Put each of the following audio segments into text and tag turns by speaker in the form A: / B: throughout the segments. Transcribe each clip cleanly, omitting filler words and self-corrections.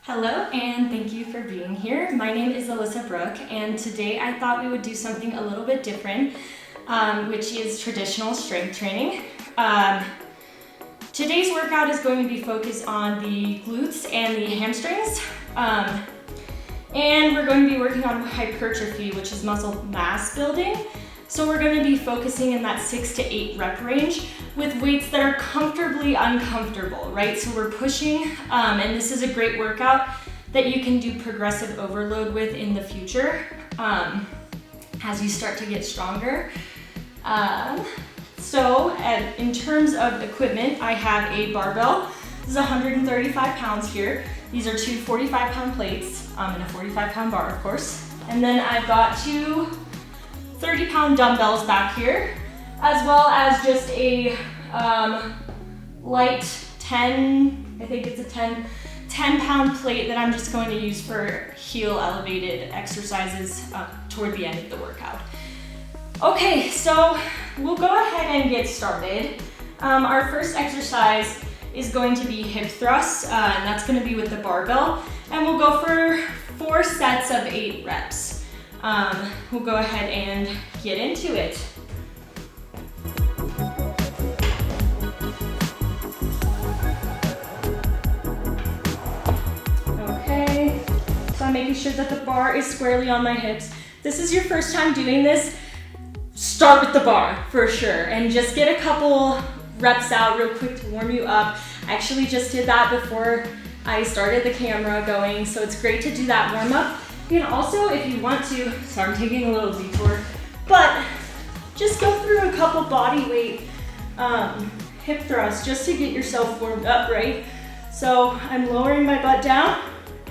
A: Hello and thank you for being here. My name is Alyssa Brooke and today I thought we would do something a little bit different, which is traditional strength training. Today's workout is going to be focused on the glutes and the hamstrings. And we're going to be working on hypertrophy, which is muscle mass building. So we're going to be focusing in that 6 to 8 rep range with weights that are comfortably uncomfortable, right? So we're pushing, and this is a great workout that you can do progressive overload with in the future as you start to get stronger. In terms of equipment, I have a barbell. This is 135 pounds here. These are two 45-pound plates and a 45-pound bar, of course. And then I've got two 30-pound dumbbells back here, as well as just a light 10, I think it's a 10-pound plate that I'm just going to use for heel elevated exercises toward the end of the workout. Okay, so we'll go ahead and get started. Our first exercise is going to be hip thrusts, and that's going to be with the barbell, and we'll go for 4 sets of 8 reps. We'll go ahead and get into it. Okay, so I'm making sure that the bar is squarely on my hips. If this is your first time doing this, start with the bar for sure, and just get a couple reps out real quick to warm you up. I actually just did that before I started the camera going, so it's great to do that warm up. You can also, if you want to, sorry, I'm taking a little detour, but just go through a couple body weight hip thrusts just to get yourself warmed up, right? So I'm lowering my butt down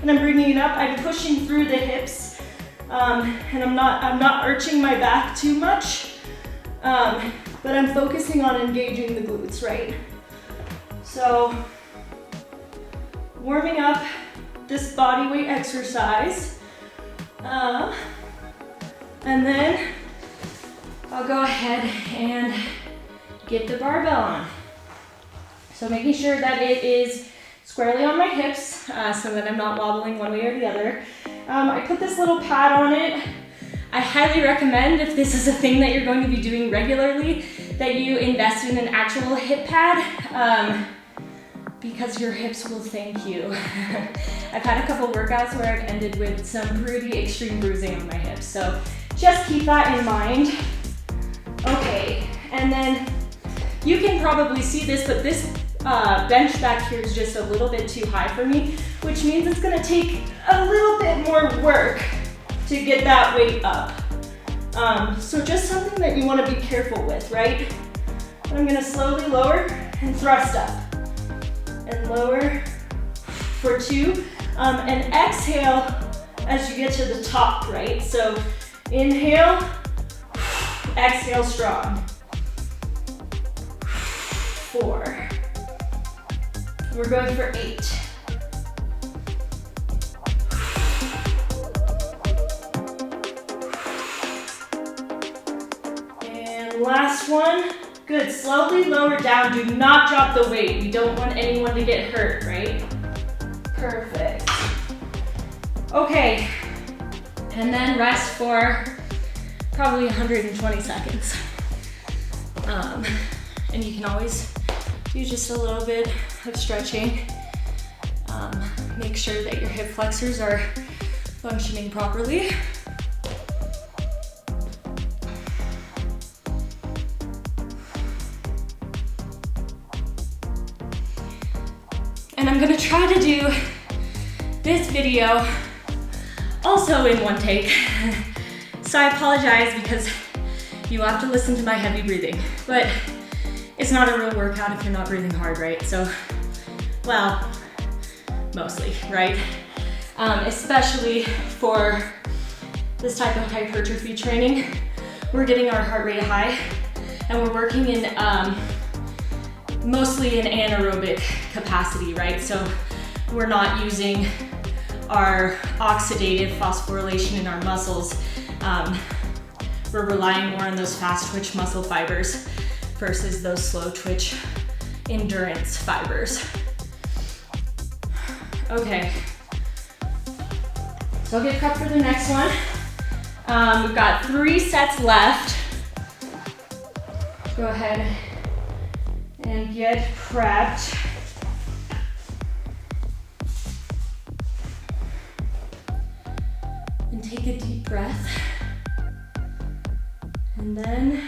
A: and I'm bringing it up. I'm pushing through the hips, and I'm not arching my back too much, but I'm focusing on engaging the glutes, right? So warming up this body weight exercise. And then I'll go ahead and get the barbell on. So making sure that it is squarely on my hips so that I'm not wobbling one way or the other. I put this little pad on it. I highly recommend, if this is a thing that you're going to be doing regularly, that you invest in an actual hip pad because your hips will thank you. I've had a couple workouts where I've ended with some pretty extreme bruising on my hips, so just keep that in mind. Okay, and then you can probably see this, but this bench back here is just a little bit too high for me, which means it's gonna take a little bit more work to get that weight up. So just something that you wanna be careful with, right? I'm gonna slowly lower and thrust up. And lower for 2, and exhale as you get to the top, right? So inhale, exhale strong. 4. We're going for 8. And last one. Good, slowly lower down, do not drop the weight. We don't want anyone to get hurt, right? Perfect. Okay, and then rest for probably 120 seconds. And you can always do just a little bit of stretching. Make sure that your hip flexors are functioning properly. And I'm gonna try to do this video also in one take. So I apologize because you have to listen to my heavy breathing, but it's not a real workout if you're not breathing hard, right? So, well, mostly, right? Especially for this type of hypertrophy training, we're getting our heart rate high and we're working in mostly in anaerobic capacity, right? So we're not using our oxidative phosphorylation in our muscles. We're relying more on those fast twitch muscle fibers versus those slow twitch endurance fibers. Okay, So I'll get prepped for the next one. We've got 3 sets left. Go ahead and get prepped. And take a deep breath. And then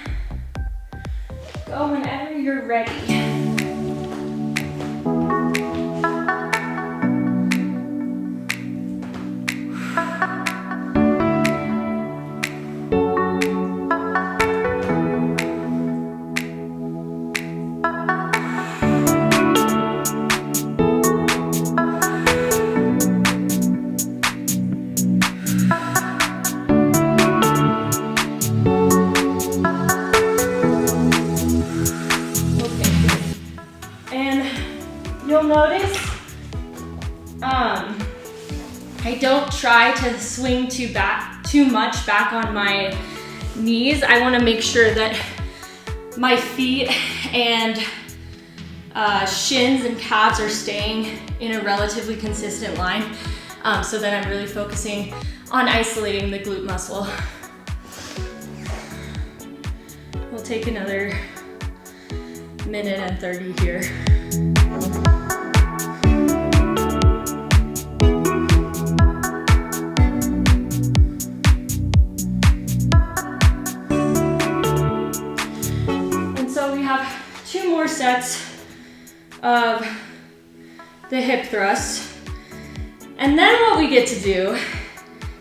A: go whenever you're ready. I don't try to swing too much back on my knees. I want to make sure that my feet and shins and calves are staying in a relatively consistent line, so that I'm really focusing on isolating the glute muscle. We'll take another minute and 30 here. Sets of the hip thrust, and then what we get to do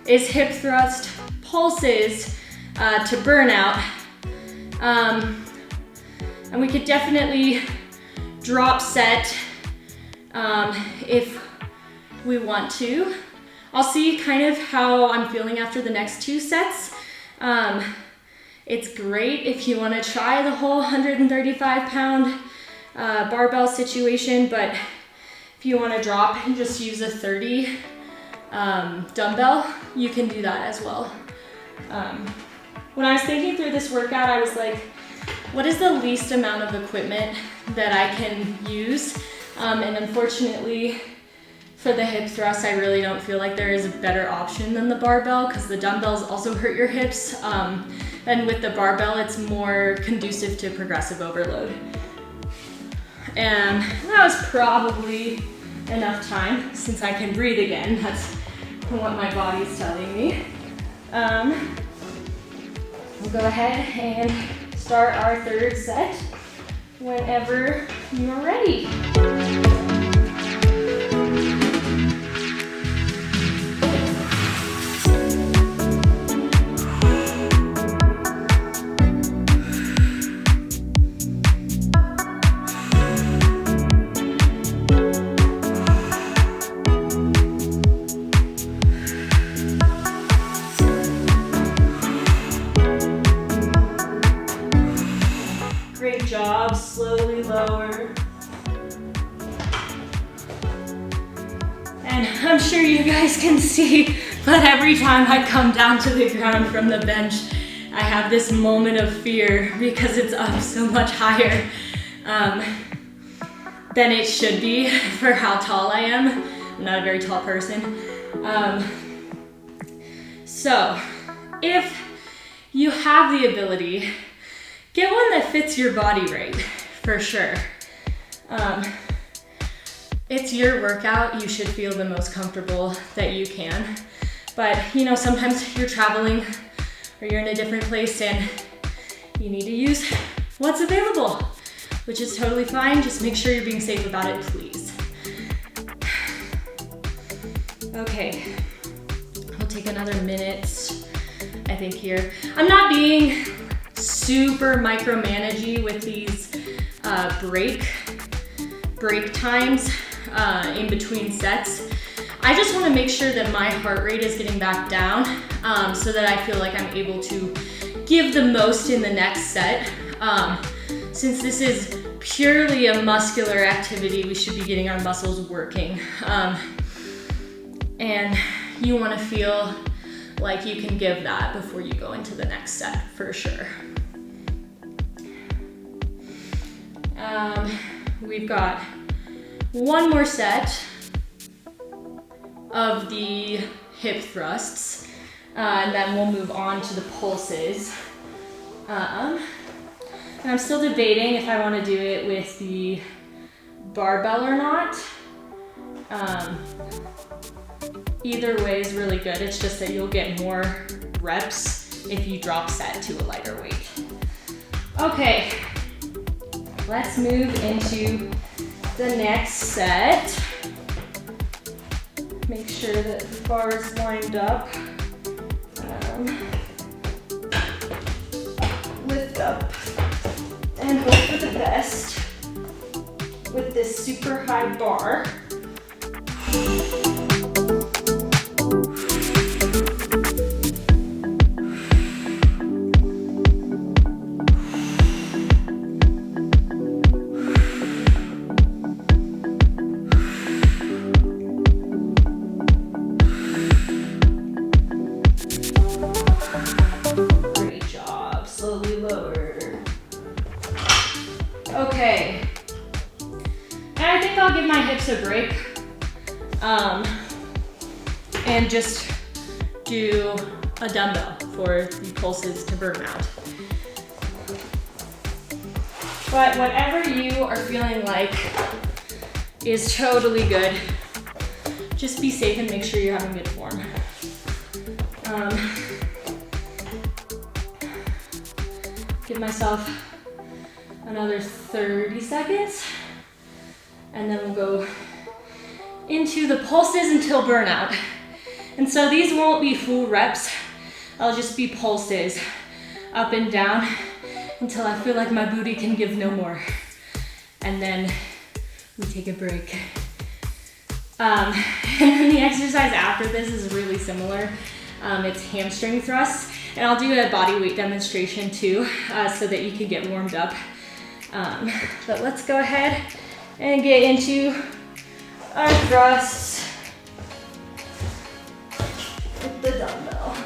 A: is hip thrust pulses to burnout, and we could definitely drop set if we want to. I'll see kind of how I'm feeling after the next 2 sets. It's great if you want to try the whole 135-pound barbell situation, but if you want to drop and just use a 30 dumbbell, you can do that as well. When I was thinking through this workout, I was like, what is the least amount of equipment that I can use? And unfortunately, for the hip thrust, I really don't feel like there is a better option than the barbell, because the dumbbells also hurt your hips. And with the barbell, it's more conducive to progressive overload. And that was probably enough time since I can breathe again. That's what my body's telling me. We'll go ahead and start our 3rd set whenever you're ready. Great job, slowly lower. And I'm sure you guys can see, but every time I come down to the ground from the bench, I have this moment of fear because it's up so much higher than it should be for how tall I am. I'm not a very tall person. So if you have the ability, get one that fits your body right, for sure. It's your workout, you should feel the most comfortable that you can. But you know, sometimes you're traveling or you're in a different place and you need to use what's available, which is totally fine. Just make sure you're being safe about it, please. Okay, we'll take another minute, I think, here. I'm not being super micromanagey with these break times in between sets. I just want to make sure that my heart rate is getting back down so that I feel like I'm able to give the most in the next set. Since this is purely a muscular activity, we should be getting our muscles working. And you want to feel like you can give that before you go into the next set, for sure. We've got one more set of the hip thrusts, and then we'll move on to the pulses. And I'm still debating if I want to do it with the barbell or not. Either way is really good. It's just that you'll get more reps if you drop set to a lighter weight. Okay, let's move into the next set. Make sure that the bar is lined up. Lift up and hope for the best with this super high bar. A break and just do a dumbbell for the pulses to burn out. But whatever you are feeling like is totally good, just be safe and make sure you're having good form. Give myself another 30 seconds. And then we'll go into the pulses until burnout. And so these won't be full reps. I'll just be pulses up and down until I feel like my booty can give no more. And then we take a break. And then the exercise after this is really similar. It's hamstring thrusts. And I'll do a body weight demonstration too, so that you can get warmed up. But let's go ahead and get into our thrusts with the dumbbell.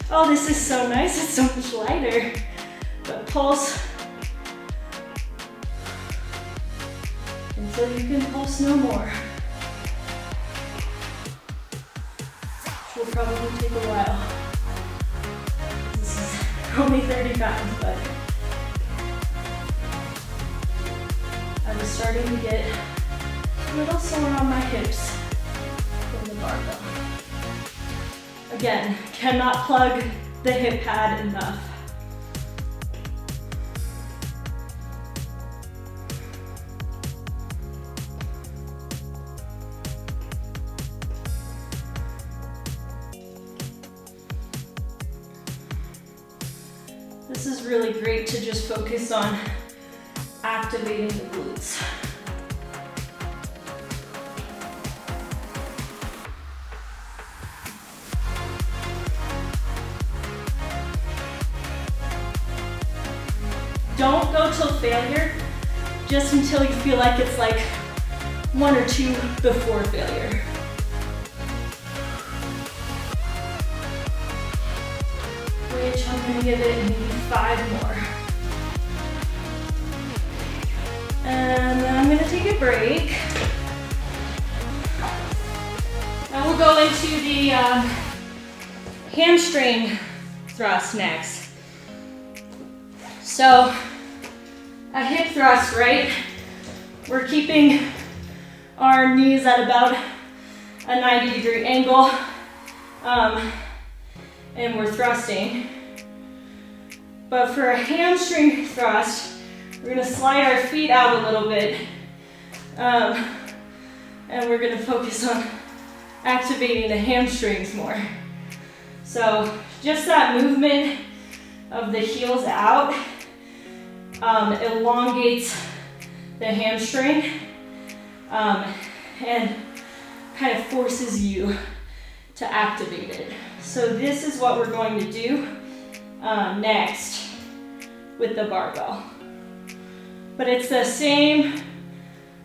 A: Oh, this is so nice, it's so much lighter. But pulse until you can pulse no more. Which will probably take a while. This is only 30 pounds, but I was starting to get a little sore on my hips from the barbell. Again, cannot plug the hip pad enough. This is really great to just focus on activating the glutes. Don't go till failure, just until you feel like it's like 1 or 2 before failure. Which I'm gonna give it maybe 5 more. And then I'm gonna take a break. Now we'll go into the hamstring thrust next. So a hip thrust, right? We're keeping our knees at about a 90-degree angle, and we're thrusting. But for a hamstring thrust, we're gonna slide our feet out a little bit, and we're gonna focus on activating the hamstrings more. So just that movement of the heels out elongates the hamstring and kind of forces you to activate it. So this is what we're going to do next with the barbell. But it's the same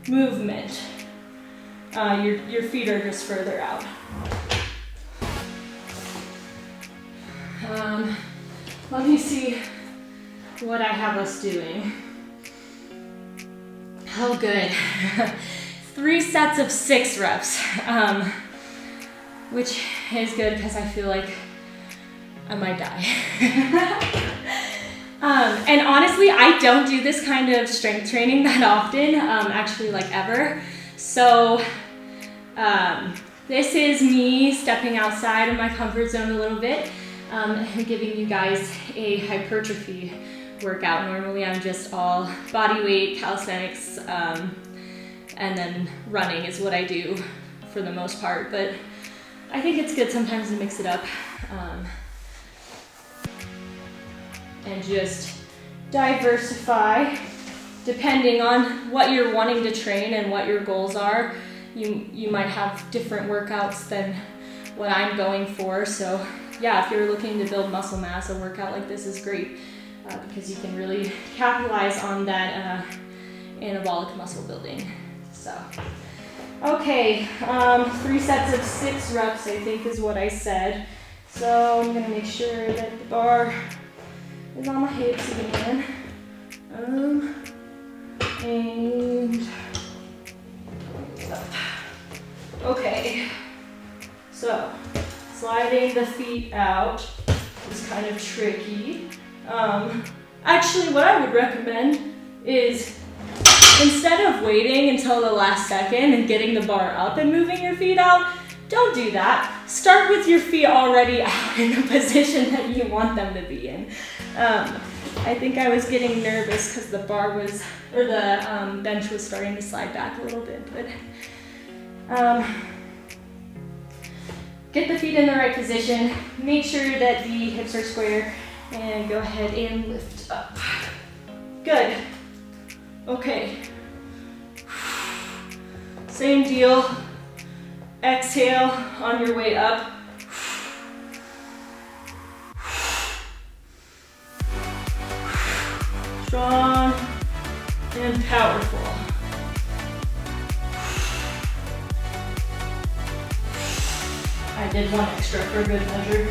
A: movement. Your feet are just further out. Let me see what I have us doing. Oh, good. 3 sets of 6 reps. which is good because I feel like I might die. And honestly, I don't do this kind of strength training that often, actually like ever. So this is me stepping outside of my comfort zone a little bit and giving you guys a hypertrophy workout. Normally I'm just all body weight, calisthenics, and then running is what I do for the most part, but I think it's good sometimes to mix it up and just diversify depending on what you're wanting to train and what your goals are. You might have different workouts than what I'm going for. So yeah, if you're looking to build muscle mass, a workout like this is great because you can really capitalize on that anabolic muscle building. So, okay, 3 sets of 6 reps, I think is what I said. So I'm gonna make sure that the bar is on my hips again. And up. Okay, so sliding the feet out is kind of tricky. Actually, what I would recommend is instead of waiting until the last second and getting the bar up and moving your feet out, don't do that. Start with your feet already out in the position that you want them to be in. I think I was getting nervous because the bar was, or the bench was starting to slide back a little bit, but get the feet in the right position, make sure that the hips are square, and go ahead and lift up. Good. Okay. Same deal. Exhale on your way up. Strong and powerful. I did one extra for good measure.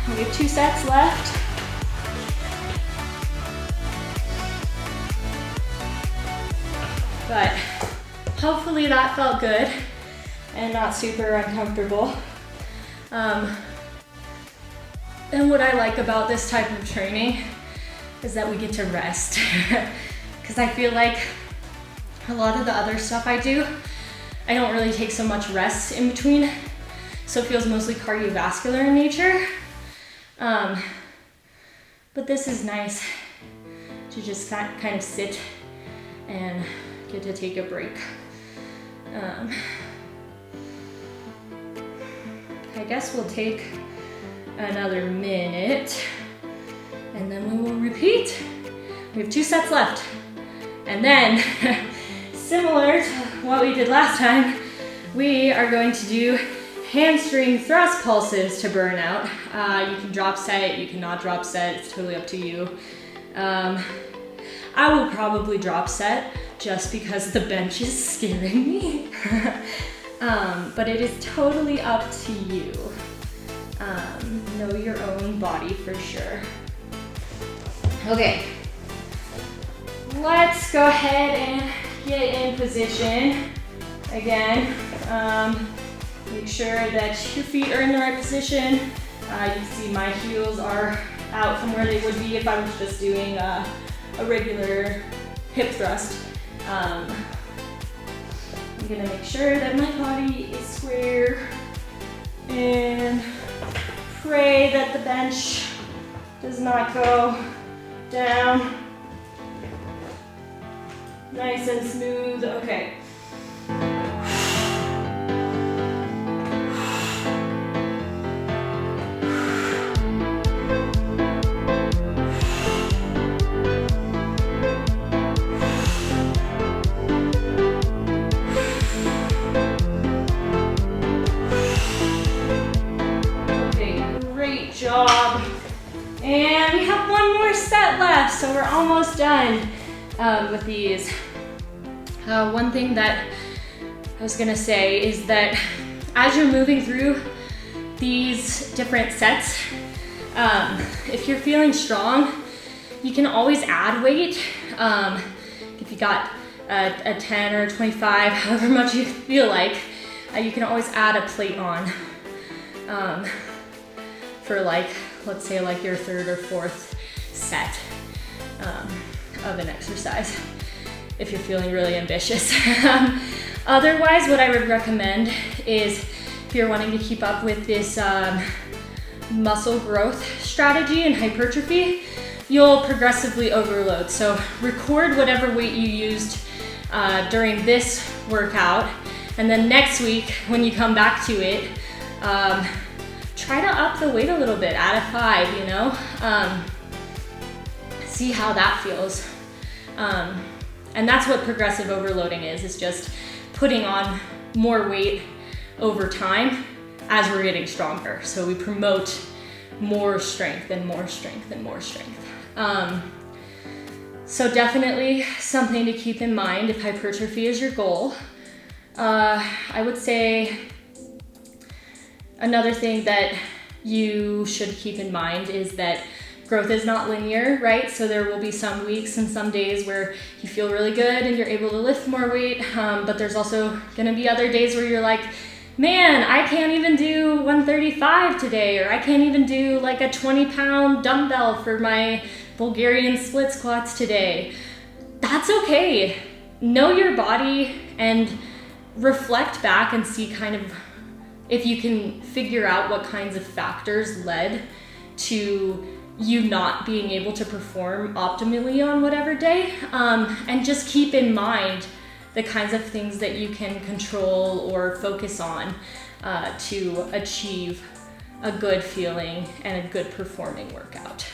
A: We have 2 sets left. But hopefully that felt good and not super uncomfortable. And what I like about this type of training is that we get to rest. Because I feel like a lot of the other stuff I do, I don't really take so much rest in between. So it feels mostly cardiovascular in nature. But this is nice to just kind of sit and get to take a break. I guess we'll take another minute and then we will repeat. We have 2 sets left. And then, similar to what we did last time, we are going to do hamstring thrust pulses to burnout. You can drop set, you cannot drop set, it's totally up to you. I will probably drop set just because the bench is scaring me. But it is totally up to you. Know your own body for sure. Okay, let's go ahead and get in position. Again, make sure that your feet are in the right position. You can see my heels are out from where they would be if I was just doing a regular hip thrust. I'm gonna make sure that my body is square and pray that the bench does not go down. Nice and smooth, okay. Job. And we have 1 more set left, so we're almost done with these. One thing that I was gonna say is that as you're moving through these different sets, if you're feeling strong, you can always add weight. If you got a 10 or a 25, however much you feel like. You can always add a plate on for like, let's say like your third or fourth set of an exercise if you're feeling really ambitious. Otherwise, what I would recommend is if you're wanting to keep up with this muscle growth strategy and hypertrophy, you'll progressively overload. So record whatever weight you used during this workout, and then next week when you come back to it, try to up the weight a little bit, add a 5, you know? See how that feels. And that's what progressive overloading is. It's just putting on more weight over time as we're getting stronger. So we promote more strength and more strength and more strength. So definitely something to keep in mind if hypertrophy is your goal. I would say another thing that you should keep in mind is that growth is not linear, right? So there will be some weeks and some days where you feel really good and you're able to lift more weight, but there's also gonna be other days where you're like, man, I can't even do 135 today, or I can't even do like a 20-pound dumbbell for my Bulgarian split squats today. That's okay. Know your body and reflect back and see kind of if you can figure out what kinds of factors led to you not being able to perform optimally on whatever day, and just keep in mind the kinds of things that you can control or focus on to achieve a good feeling and a good performing workout.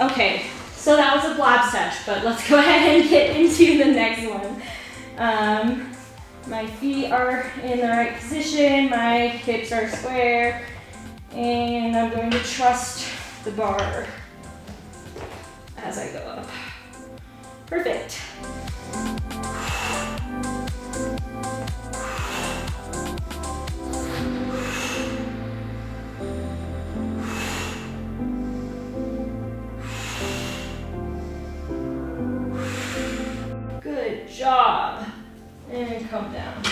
A: Okay, so that was a blab sesh, but let's go ahead and get into the next one. My feet are in the right position, my hips are square, and I'm going to trust the bar as I go up. Perfect. Good job. And come down.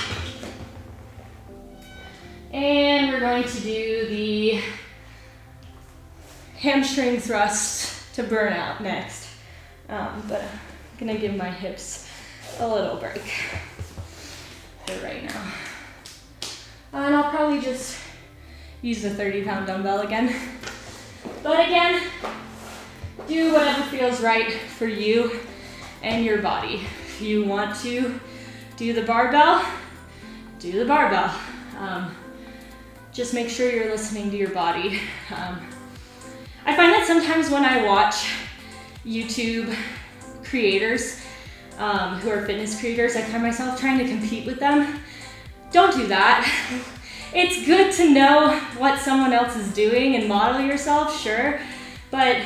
A: And we're going to do the hamstring thrust to burnout next. But I'm gonna give my hips a little break for right now. And I'll probably just use the 30-pound dumbbell again. But again, do whatever feels right for you and your body. If you want to do the barbell, do the barbell. Just make sure you're listening to your body. I find that sometimes when I watch YouTube creators who are fitness creators, I find myself trying to compete with them. Don't do that. It's good to know what someone else is doing and model yourself, sure, but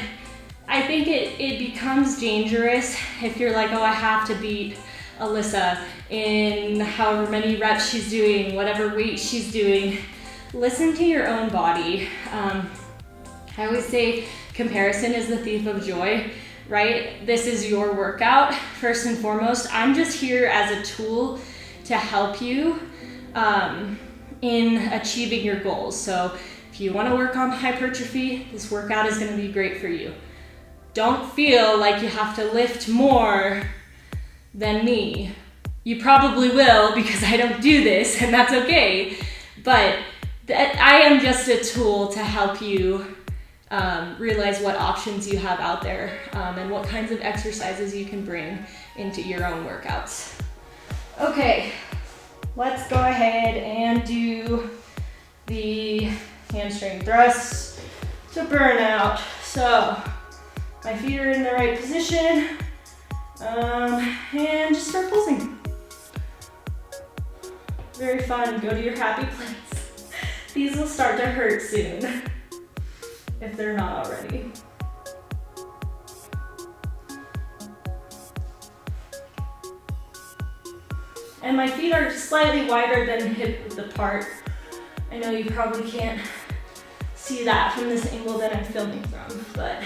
A: I think it becomes dangerous if you're like, oh, I have to beat Alyssa in however many reps she's doing, whatever weight she's doing. Listen to your own body. I always say comparison is the thief of joy, right? This is your workout, first and foremost. I'm just here as a tool to help you in achieving your goals. So if you want to work on hypertrophy, this workout is going to be great for you. Don't feel like you have to lift more than me. You probably will, because I don't do this, and that's okay. But I am just a tool to help you realize what options you have out there and what kinds of exercises you can bring into your own workouts. Okay, let's go ahead and do the hamstring thrusts to burnout. So my feet are in the right position, and just start pulsing. Very fun. Go to your happy place. These will start to hurt soon, if they're not already. And my feet are slightly wider than hip width apart. I know you probably can't see that from this angle that I'm filming from, but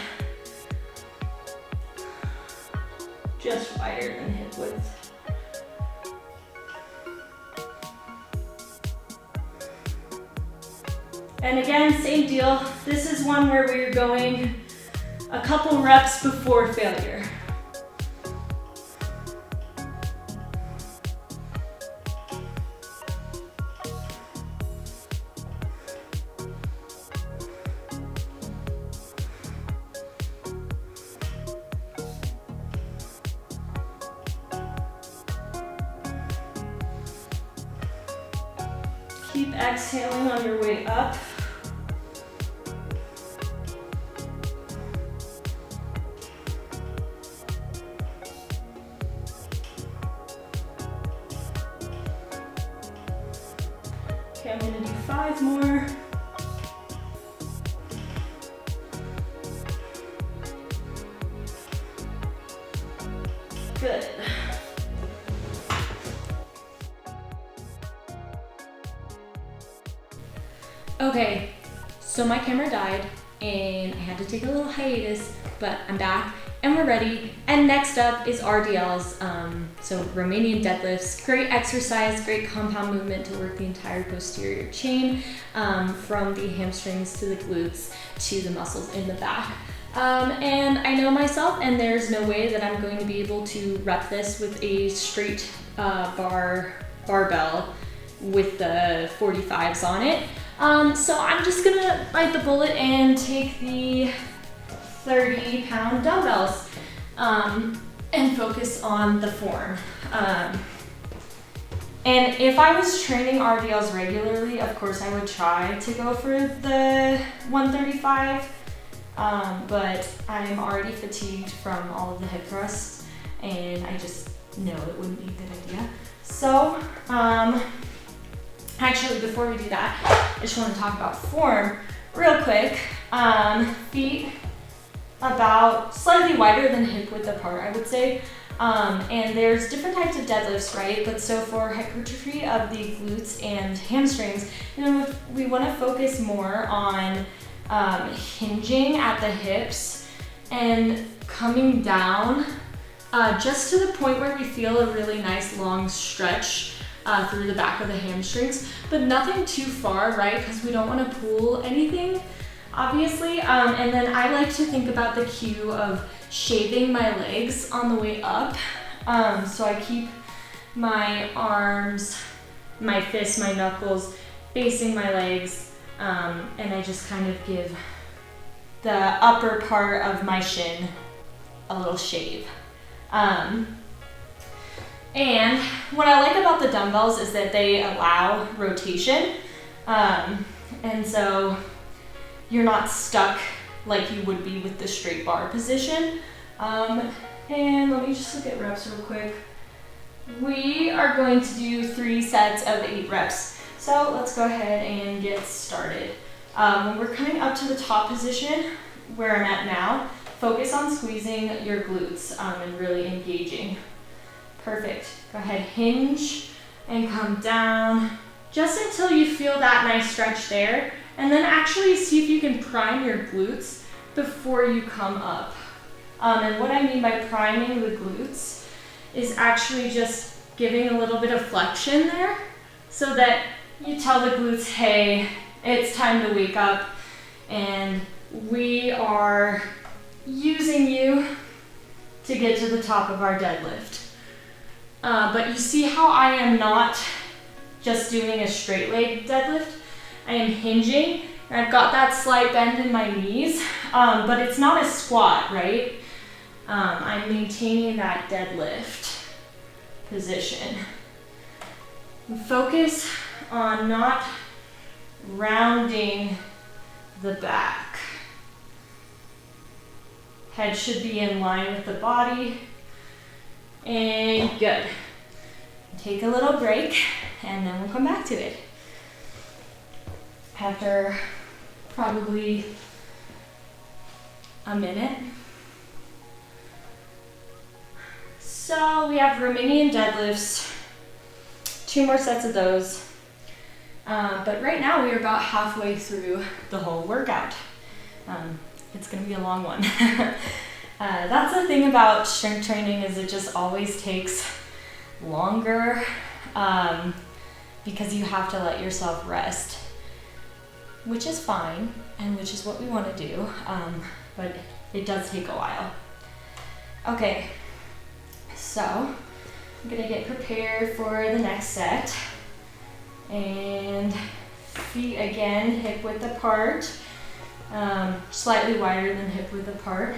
A: just wider than hip width. And again, same deal. This is one where we're going a couple reps before failure. Keep exhaling on your way up. Okay, I'm gonna do 5 more. Good. Okay, so my camera died and I had to take a little hiatus, but I'm back and we're ready. And next up is RDLs, so Romanian deadlifts. Great exercise, great compound movement to work the entire posterior chain, from the hamstrings to the glutes to the muscles in the back. And I know myself, and there's no way that I'm going to be able to rep this with a straight barbell with the 45s on it. So I'm just gonna bite the bullet and take the 30-pound dumbbells and focus on the form. And if I was training RDLs regularly, of course I would try to go for the 135, but I'm already fatigued from all of the hip thrusts and I just know it wouldn't be a good idea. So, actually, before we do that, I just want to talk about form real quick. Feet about slightly wider than hip width apart, I would say. And there's different types of deadlifts, right? But so for hypertrophy of the glutes and hamstrings, we want to focus more on hinging at the hips and coming down just to the point where we feel a really nice long stretch through the back of the hamstrings, but nothing too far, right? Because we don't want to pull anything, obviously. And then I like to think about the cue of shaving my legs on the way up. So I keep my arms, my fists, my knuckles facing my legs, and I just kind of give the upper part of my shin a little shave. And what I like about the dumbbells is that they allow rotation. And so you're not stuck like you would be with the straight bar position. And let me just look at reps real quick. We are going to do 3 sets of 8 reps. So let's go ahead and get started. When we're coming up to the top position, where I'm at now, focus on squeezing your glutes and really engaging. Perfect. Go ahead, hinge and come down just until you feel that nice stretch there. And then actually see if you can prime your glutes before you come up. And what I mean by priming the glutes is actually just giving a little bit of flexion there so that you tell the glutes, hey, it's time to wake up and we are using you to get to the top of our deadlift. But you see how I am not just doing a straight leg deadlift? I am hinging, and I've got that slight bend in my knees, but it's not a squat, right? I'm maintaining that deadlift position. Focus on not rounding the back. Head should be in line with the body. And good. Take a little break and then we'll come back to it. After probably a minute. So we have Romanian deadlifts, 2 more sets of those. But right now we are about halfway through the whole workout. It's gonna be a long one. That's the thing about strength training is it just always takes longer because you have to let yourself rest. which is fine and which is what we want to do, but it does take a while. Okay, so I'm gonna get prepared for the next set. And feet again, hip width apart, slightly wider than hip width apart.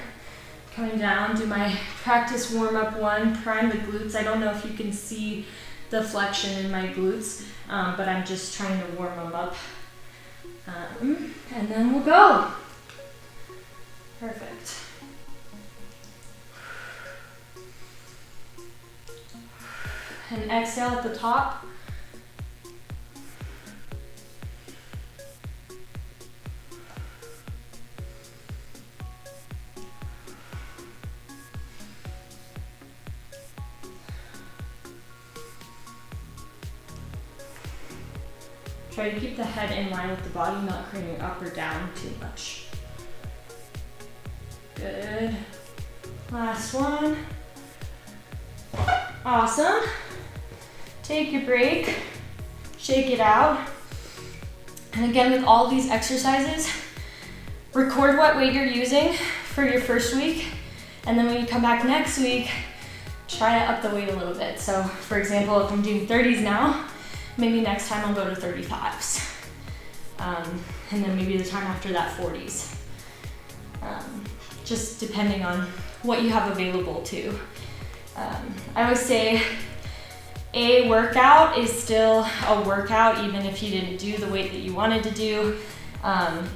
A: Coming down, do my practice warm up one, prime the glutes. I don't know if you can see the flexion in my glutes, but I'm just trying to warm them up. And then we'll go. Perfect. And exhale at the top. Try to keep the head in line with the body, not craning up or down too much. Good. Last one. Awesome. Take your break, shake it out. And again, with all these exercises, record what weight you're using for your first week. And then when you come back next week, try to up the weight a little bit. So for example, if I'm doing 30s now, maybe next time I'll go to 35s. And then maybe the time after that, 40s. Just depending on what you have available too. I always say a workout is still a workout, even if you didn't do the weight that you wanted to do.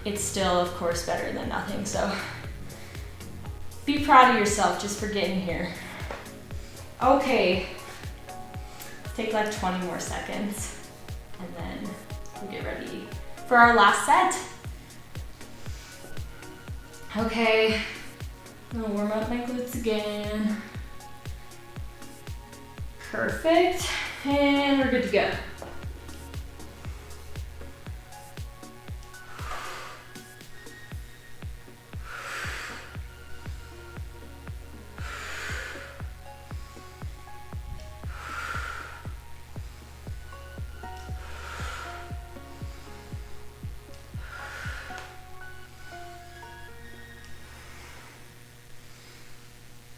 A: It's still, of course, better than nothing. So be proud of yourself just for getting here. Okay. Take like 20 more seconds and then we'll get ready for our last set. Okay, I'm gonna warm up my glutes again. Perfect, and we're good to go.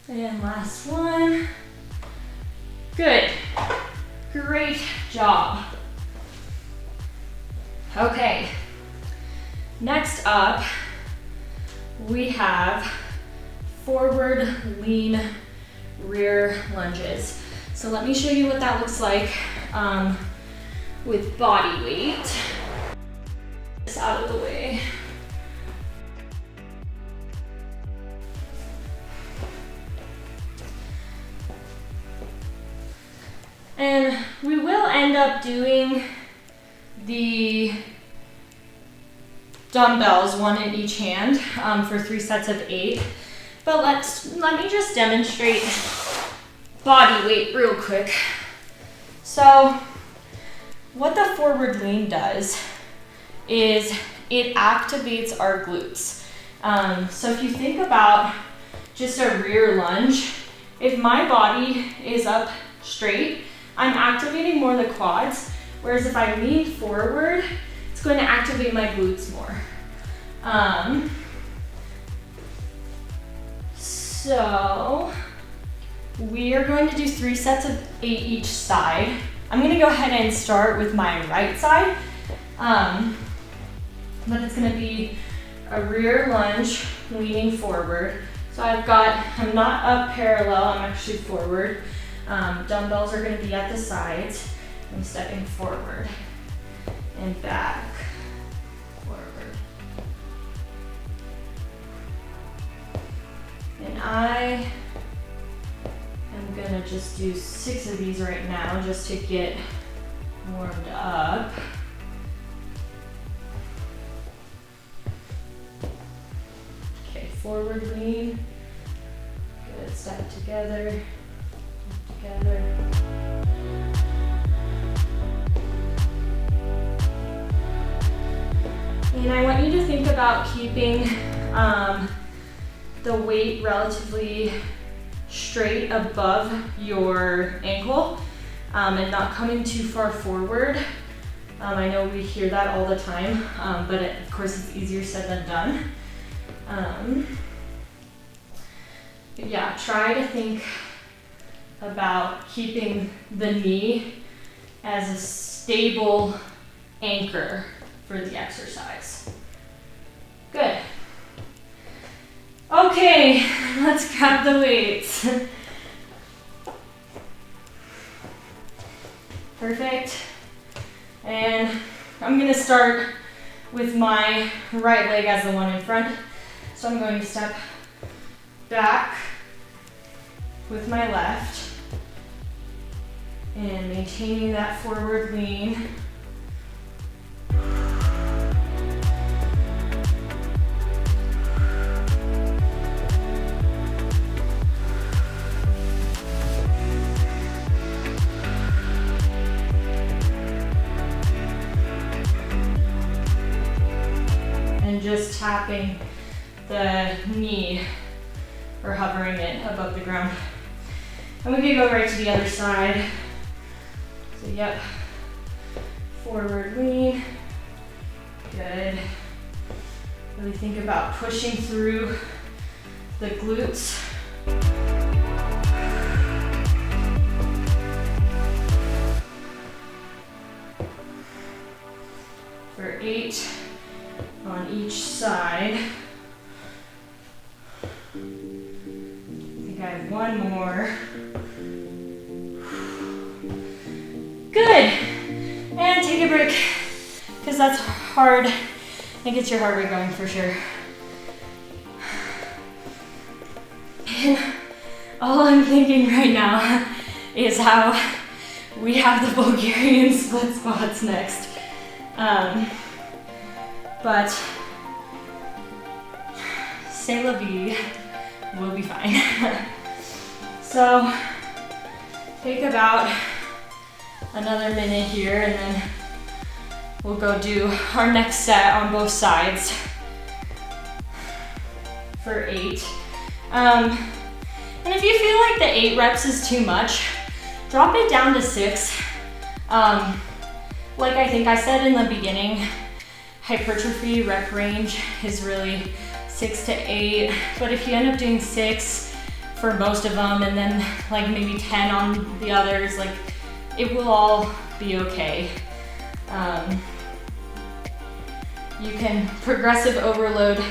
A: And last one. Good. Great job. Okay. Next up, we have forward lean rear lunges. So let me show you what that looks like with body weight. This out of the way. And we will end up doing the dumbbells, one in each hand, for 3 sets of 8. But let me just demonstrate body weight real quick. So what the forward lean does is it activates our glutes. So if you think about just a rear lunge, if my body is up straight, I'm activating more the quads, whereas if I lean forward, it's going to activate my glutes more. So we are going to do 3 sets of 8 each side. I'm going to go ahead and start with my right side, but it's going to be a rear lunge leaning forward. So I'm not up parallel, I'm actually forward. Dumbbells are going to be at the sides. I'm stepping forward and back, forward. And I am going to just do 6 of these right now just to get warmed up. Okay, forward lean. Good, step together. Together. And I want you to think about keeping the weight relatively straight above your ankle and not coming too far forward. I know we hear that all the time, but of course it's easier said than done. But yeah, try to think about keeping the knee as a stable anchor for the exercise. Good. Okay, let's grab the weights. Perfect. And I'm gonna start with my right leg as the one in front. So I'm going to step back with my left and maintaining that forward lean. Just tapping the knee or hovering it above the ground. And we can go right to the other side. So yep, forward lean, good. Really think about pushing through the glutes. For 8. On each side. I think I have one more. Good. And take a break, because that's hard. It gets your heart rate going for sure. And all I'm thinking right now is how we have the Bulgarian split squats next. But c'est la vie, we'll be fine. So take about another minute here and then we'll go do our next set on both sides for 8. And if you feel like the 8 reps is too much, drop it down to 6. Like I think I said in the beginning, hypertrophy rep range is really 6 to 8, but if you end up doing 6 for most of them and then like maybe 10 on the others, like it will all be okay. You can progressive overload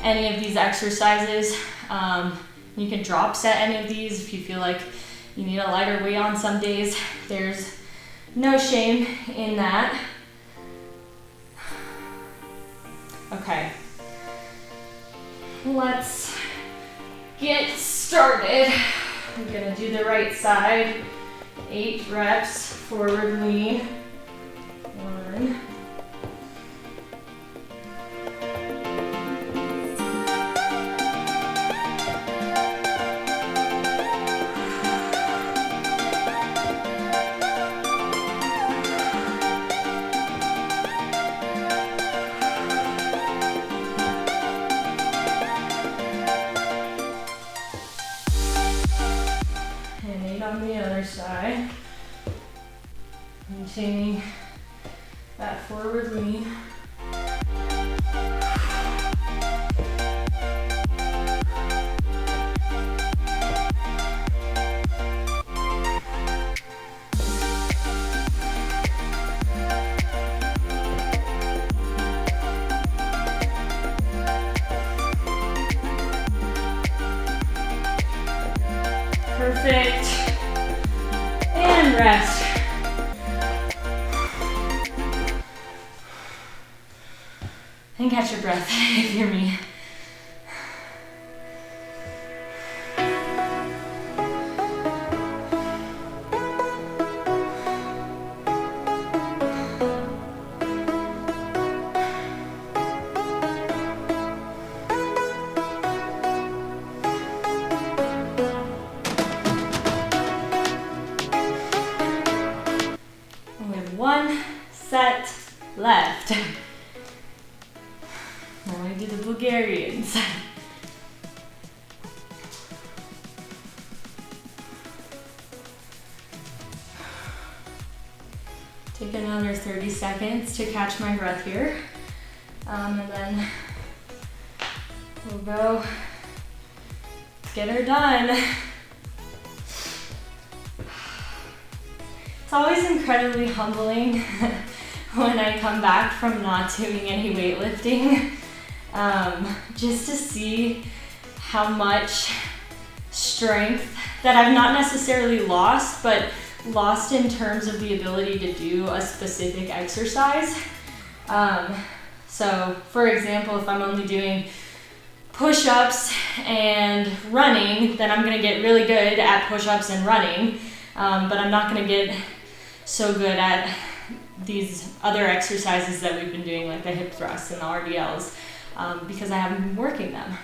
A: any of these exercises. You can drop set any of these if you feel like you need a lighter weight on some days. There's no shame in that. Okay, let's get started. I'm gonna do the right side, 8 reps, forward lean, 1. On the other side, maintaining that forward lean. Perfect. And rest. And catch your breath if you're me. One set left. Now we do the Bulgarians. Take take another 30 seconds to catch my breath here. And then we'll go get her done. It's always incredibly humbling when I come back from not doing any weightlifting, just to see how much strength that I've not necessarily lost, but lost in terms of the ability to do a specific exercise. So for example, if I'm only doing push-ups and running, then I'm gonna get really good at push-ups and running, but I'm not gonna get so good at these other exercises that we've been doing, like the hip thrusts and the RDLs, because I haven't been working them.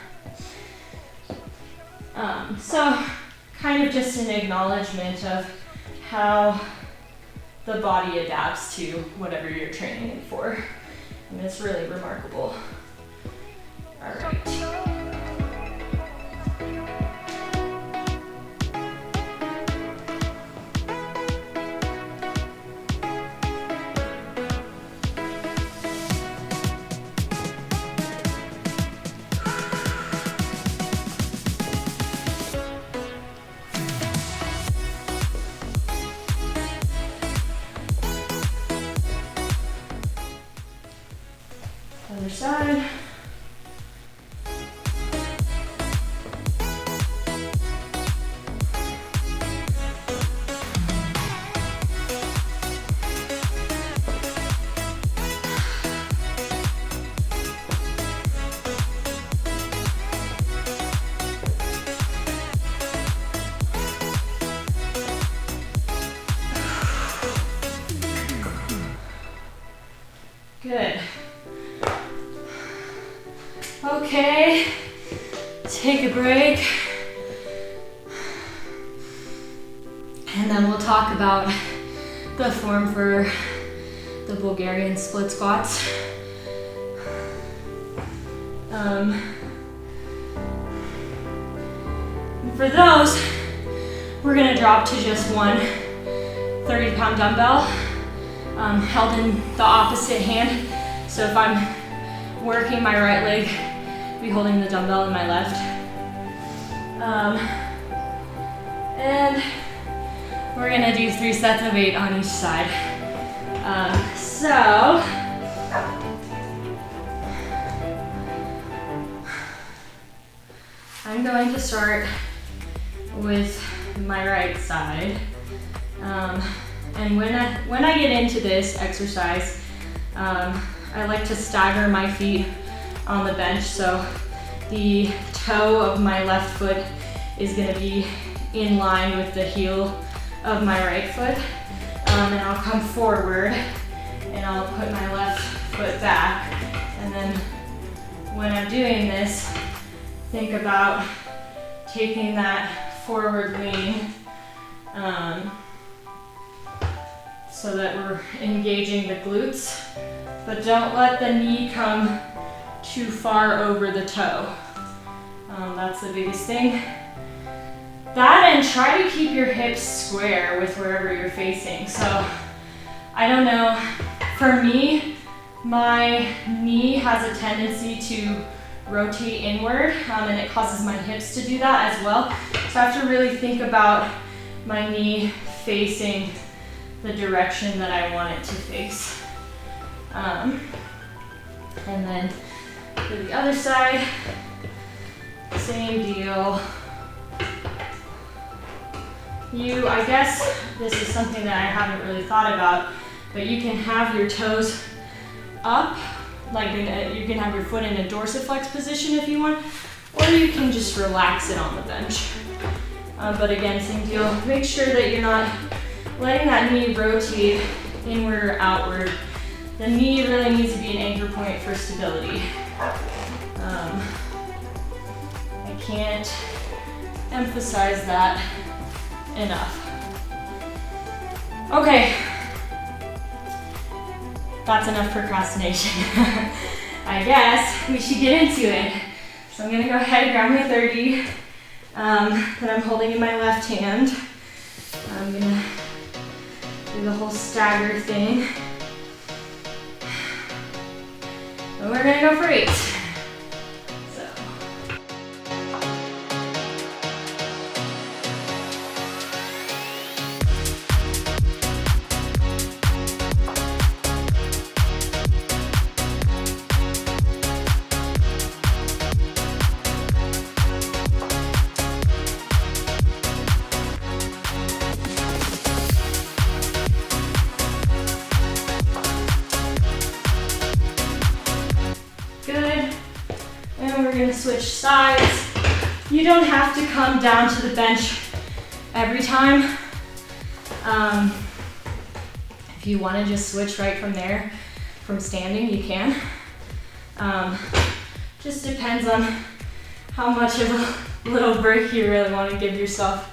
A: So kind of just an acknowledgement of how the body adapts to whatever you're training it for. And it's really remarkable. All right. Other side. Good. Okay, take a break. And then we'll talk about the form for the Bulgarian split squats. For those, we're gonna drop to just one 30-pound dumbbell held in the opposite hand. So if I'm working my right leg, I'll be holding the dumbbell in my left. And we're gonna do 3 sets of 8 on each side. So I'm going to start with my right side. And when I get into this exercise, I like to stagger my feet on the bench, so the toe of my left foot is going to be in line with the heel of my right foot, and I'll come forward and I'll put my left foot back, and then when I'm doing this, think about taking that forward lean so that we're engaging the glutes, but don't let the knee come too far over the toe. That's the biggest thing. That, and try to keep your hips square with wherever you're facing. So I don't know, for me, my knee has a tendency to rotate inward, and it causes my hips to do that as well. So I have to really think about my knee facing the direction that I want it to face. And then for the other side, same deal. I guess this is something that I haven't really thought about, but you can have your toes up, like you can have your foot in a dorsiflex position if you want, or you can just relax it on the bench. But again, same deal. Make sure that you're not letting that knee rotate inward or outward. The knee really needs to be an anchor point for stability. I can't emphasize that enough. Okay, that's enough procrastination. I guess we should get into it. So I'm gonna go ahead and grab my 30 that I'm holding in my left hand. I'm gonna do the whole stagger thing. And we're gonna go for 8. So. Good. And we're gonna switch sides. You don't have to come down to the bench every time. If you wanna just switch right from there, from standing, you can. Just depends on how much of a little break you really wanna give yourself.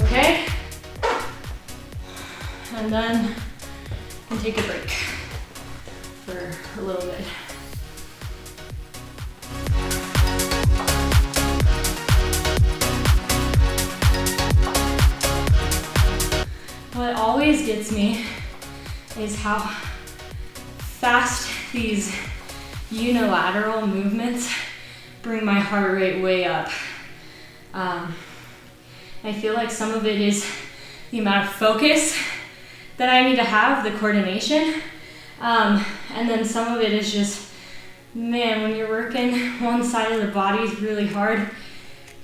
A: Okay, and then you can take a break for a little bit. What always gets me is how fast these unilateral movements bring my heart rate way up. I feel like some of it is the amount of focus that I need to have, the coordination, and then some of it is just, man, when you're working one side of the body really hard,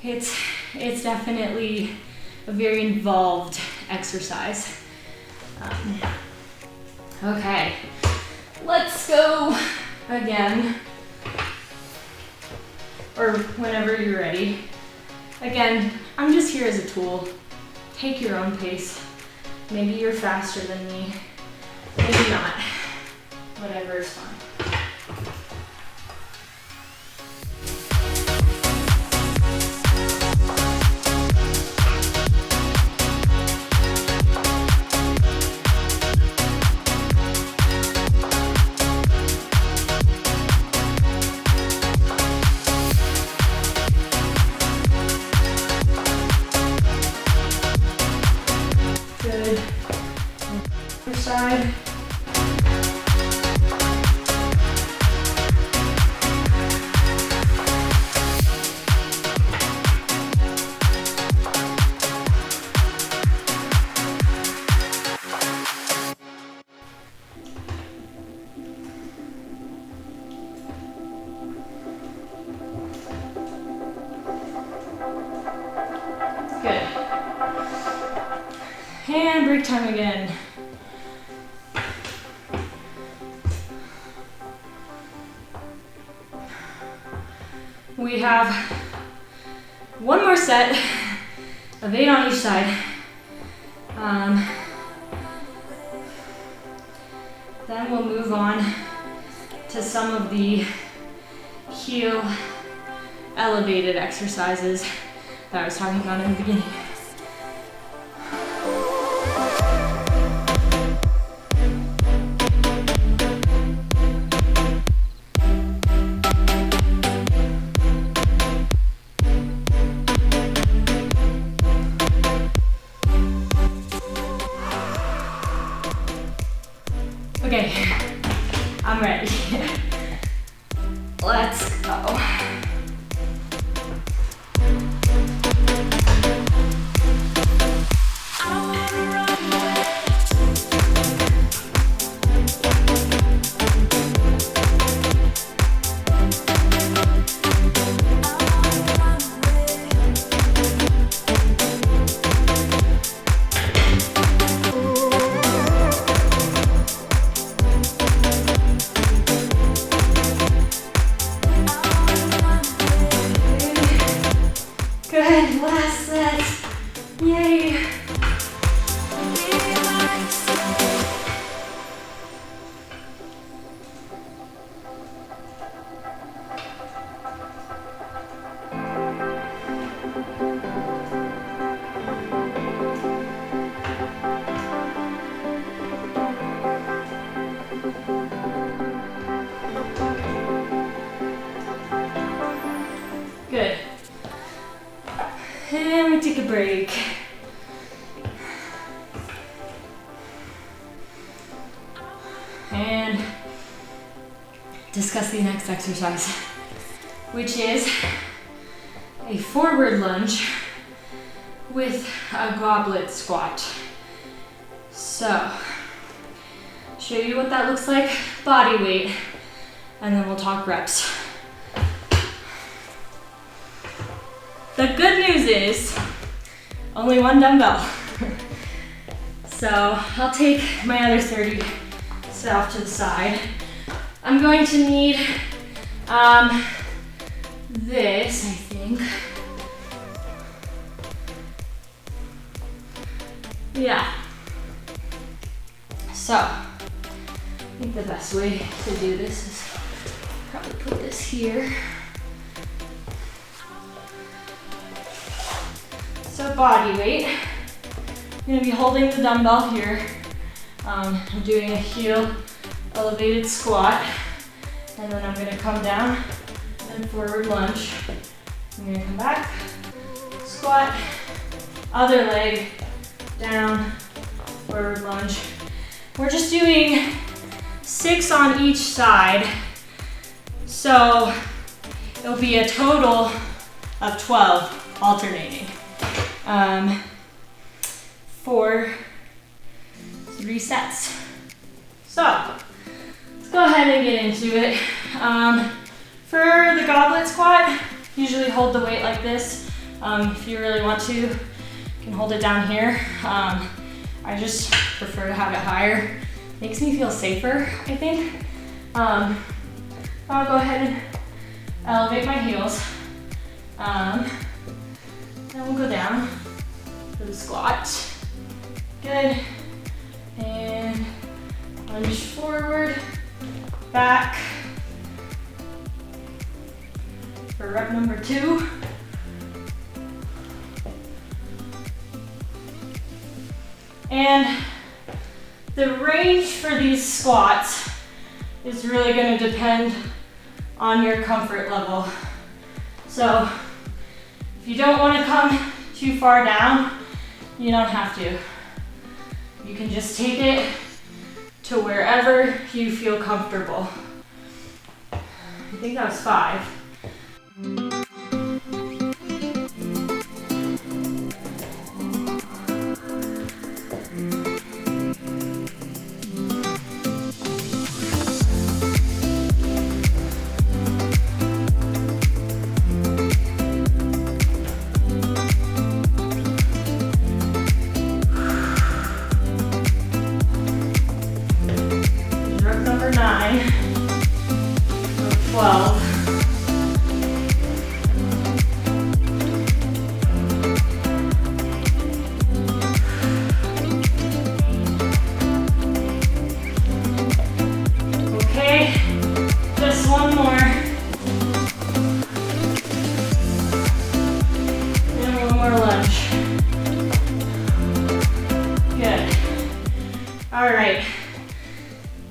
A: it's definitely a very involved exercise. Okay, let's go again, or whenever you're ready. Again, I'm just here as a tool. Take your own pace. Maybe you're faster than me, maybe not. Whatever is fine. Good. Other side. Good. And break time again. We have one more set of 8 on each side. Then we'll move on to some of the heel elevated exercises that I was talking about in the beginning. Okay, I'm ready. Let's go. Good, last set. Yay. a break. And discuss the next exercise, which is a forward lunge with a goblet squat. So, show you what that looks like, body weight, and then we'll talk reps. The good news is only one dumbbell. So I'll take my other 30 set off to the side. I'm going to need this, I think. Yeah. So, I think the best way to do this is probably put this here. So body weight, I'm going to be holding the dumbbell here. I'm doing a heel elevated squat, and then I'm going to come down and forward lunge. I'm going to come back, squat, other leg, down, forward lunge. We're just doing 6 on each side, so it'll be a total of 12 alternating for 3 sets. So let's go ahead and get into it. For the goblet squat, usually hold the weight like this. If you really want to, you can hold it down here. I just prefer to have it higher. Makes me feel safer, I think. I'll go ahead and elevate my heels. Then we'll go down for the squat. Good. And lunge forward, back. For rep number 2. And the range for these squats is really going to depend on your comfort level. So if you don't want to come too far down, you don't have to. You can just take it to wherever you feel comfortable. I think that was 5. Rep number 9, so 12. Okay, just one more. And one more lunge. Good. All right.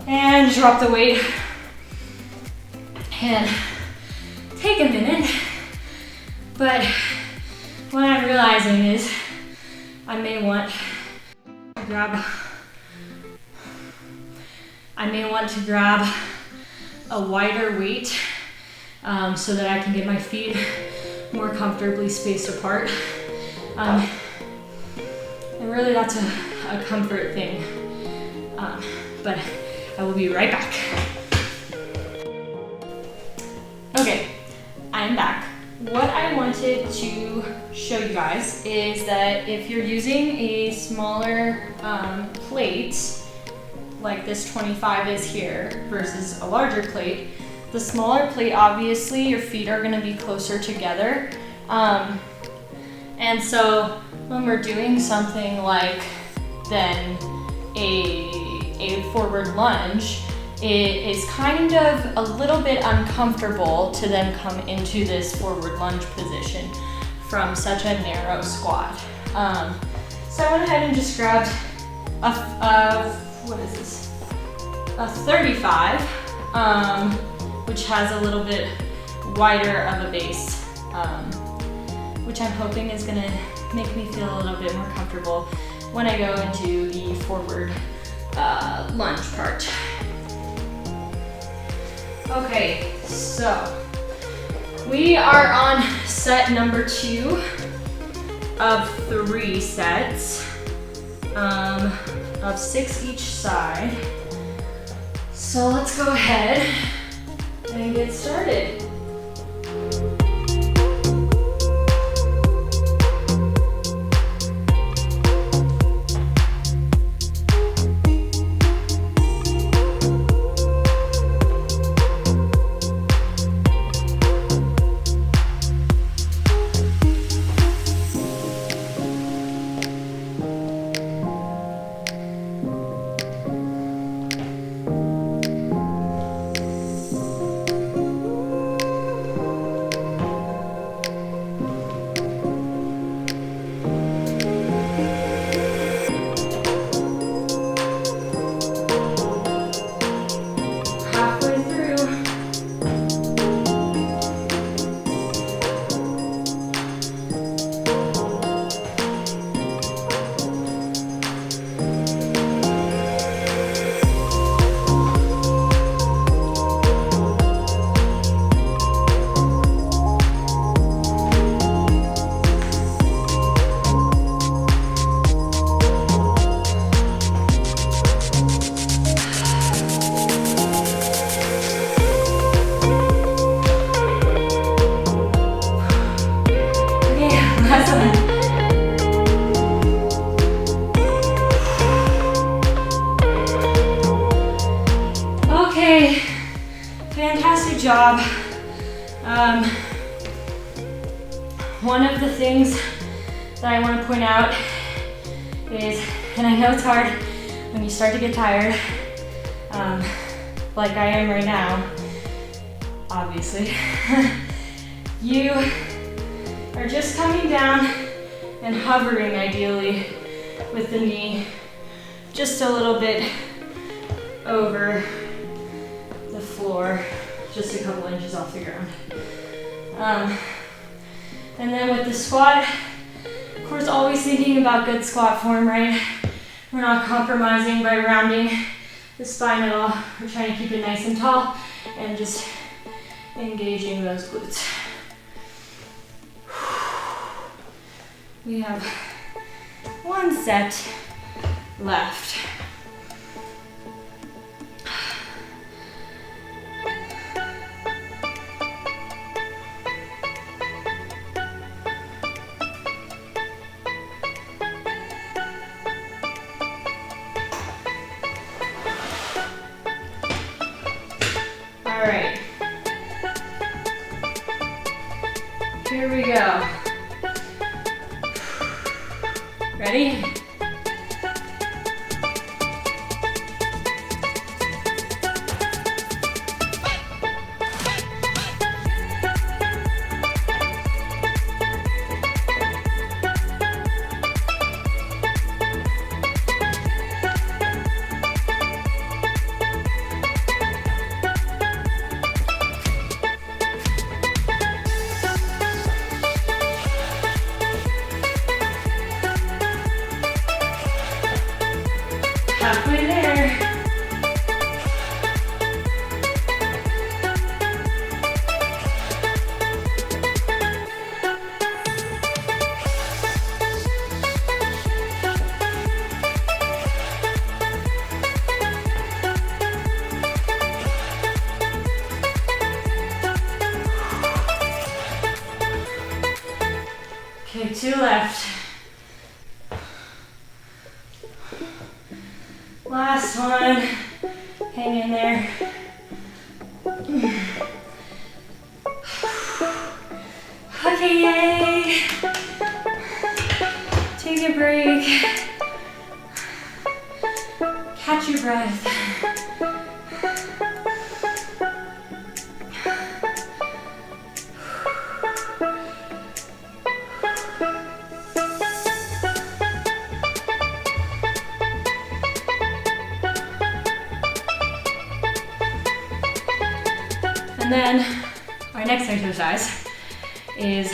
A: And drop the weight. And take a minute. But what I'm realizing is I may want to grab a wider weight so that I can get my feet more comfortably spaced apart. And really that's a comfort thing. But I will be right back. Okay, I'm back. What I wanted to show you guys is that if you're using a smaller plate, like this 25 is here, versus a larger plate, the smaller plate, obviously your feet are gonna be closer together. And so when we're doing something like then a forward lunge, it is kind of a little bit uncomfortable to then come into this forward lunge position from such a narrow squat. So I went ahead and just grabbed what is this? A 35, which has a little bit wider of a base, which I'm hoping is gonna make me feel a little bit more comfortable when I go into the forward lunge part. Okay, so we are on set number 2 of 3 sets of 6 each side. So let's go ahead and get started. Okay, fantastic job. One of the things that I want to point out is, and I know it's hard when you start to get tired, like I am right now, obviously, you are just coming down and hovering ideally with the knee just a little bit over the floor, just a couple inches off the ground. And then with the squat, of course, always thinking about good squat form, right? We're not compromising by rounding the spine at all. We're trying to keep it nice and tall and just engaging those glutes. We have 1 set left. All right, here we go. Ready? Halfway there. Okay, 2 left. Last one, hang in there. Okay, yay. Take a break. Catch your breath. And then our next exercise is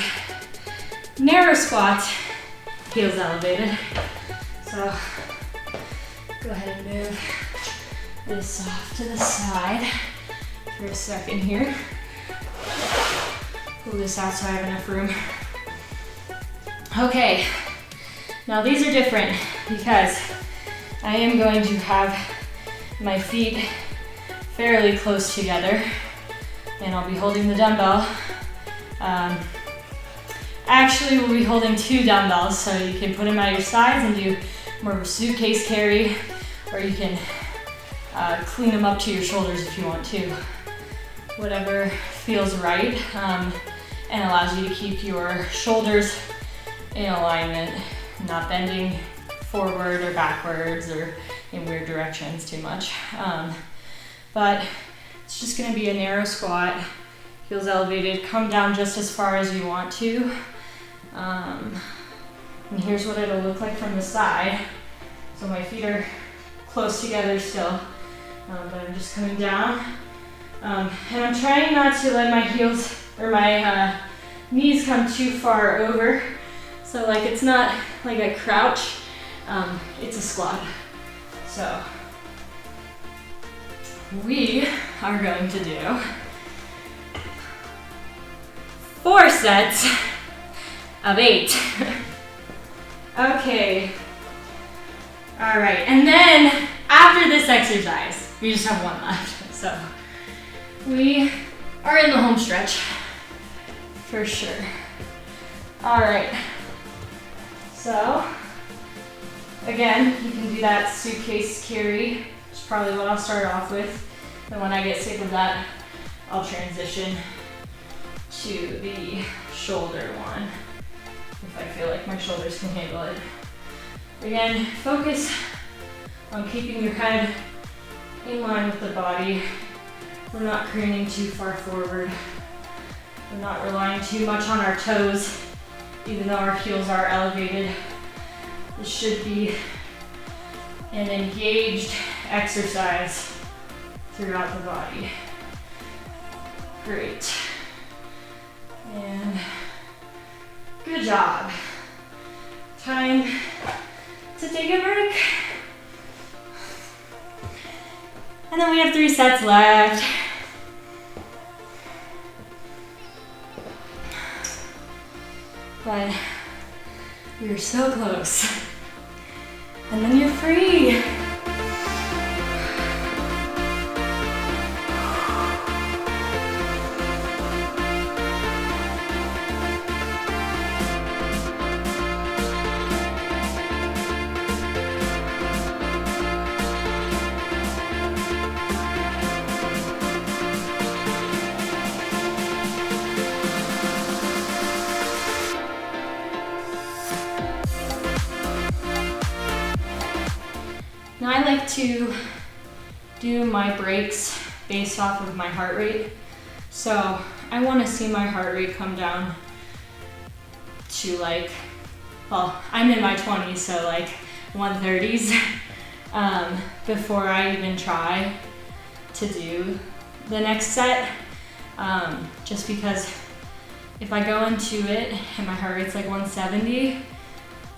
A: narrow squat heels elevated. So go ahead and move this off to the side for a second here. Pull this out so I have enough room. Okay, now these are different because I am going to have my feet fairly close together and I'll be holding the dumbbell. Actually, we'll be holding 2 dumbbells, so you can put them at your sides and do more of a suitcase carry, or you can clean them up to your shoulders if you want to. Whatever feels right and allows you to keep your shoulders in alignment, not bending forward or backwards or in weird directions too much. But it's just gonna be a narrow squat, heels elevated, come down just as far as you want to. And here's what it'll look like from the side. So my feet are close together still, but I'm just coming down. And I'm trying not to let my heels or my knees come too far over. So like it's not like a crouch, it's a squat. So we are going to do 4 sets of 8. Okay. All right, and then after this exercise, we just have 1 left. So we are in the home stretch for sure. All right. So again, you can do that suitcase carry, which is probably what I'll start off with. And when I get sick of that, I'll transition to the shoulder one if I feel like my shoulders can handle it. Again, focus on keeping your head in line with the body. We're not craning too far forward. We're not relying too much on our toes, even though our heels are elevated. This should be an engaged exercise throughout the body. Great. And good job. Time to take a break. And then we have 3 sets left. But you're so close. And then you're free. Now I like to do my breaks based off of my heart rate. So I want to see my heart rate come down to like, well, I'm in my 20s, so like 130s before I even try to do the next set. Just because if I go into it and my heart rate's like 170,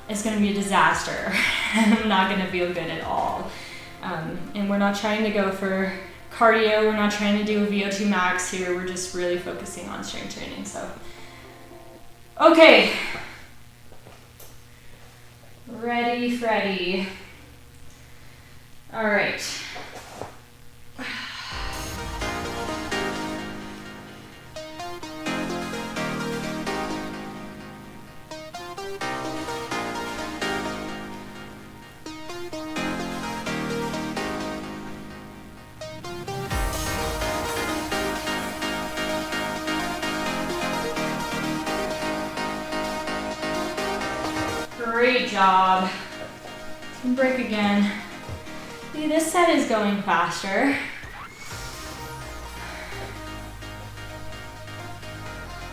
A: it's gonna be a disaster. I'm not gonna feel good at all. And we're not trying to go for cardio, we're not trying to do a VO2 max here, we're just really focusing on strength training, so. Okay. Ready, Freddy. All right. Great job. Break again. See, this set is going faster.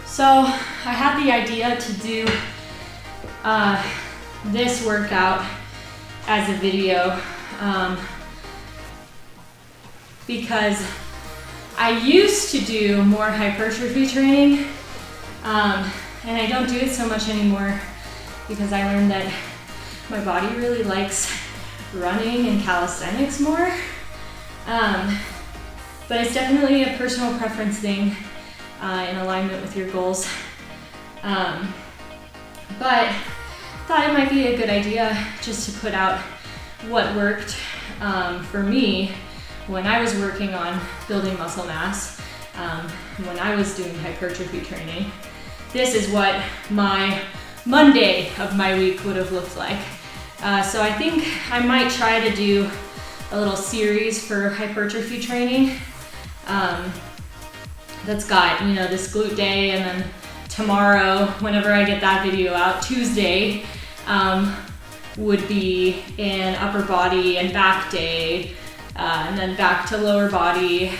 A: So I had the idea to do this workout as a video because I used to do more hypertrophy training and I don't do it so much anymore because I learned that my body really likes running and calisthenics more. But it's definitely a personal preference thing in alignment with your goals. But thought it might be a good idea just to put out what worked for me when I was working on building muscle mass, when I was doing hypertrophy training. This is what my Monday of my week would have looked like. So I think I might try to do a little series for hypertrophy training that's got, you know, this glute day, and then tomorrow, whenever I get that video out, Tuesday, would be an upper body and back day, and then back to lower body,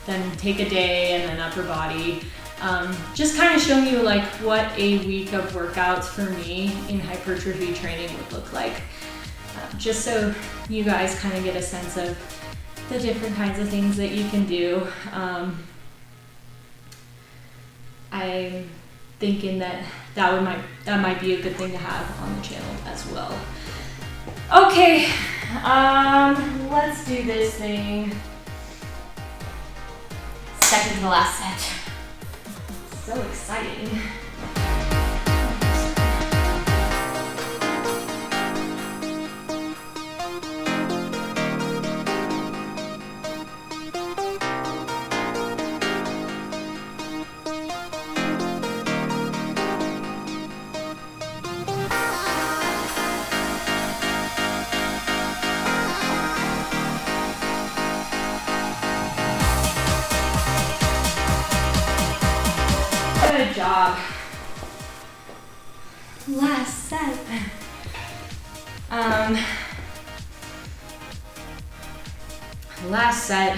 A: then take a day and then upper body. Just kind of showing you like what a week of workouts for me in hypertrophy training would look like. Just so you guys kind of get a sense of the different kinds of things that you can do. I'm thinking that might be a good thing to have on the channel as well. Okay, let's do this thing. Second to last set. So exciting. Good job. Last set. Last set.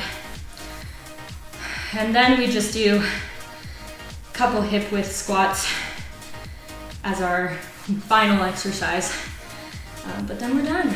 A: And then we just do a couple hip width squats as our final exercise. But then we're done.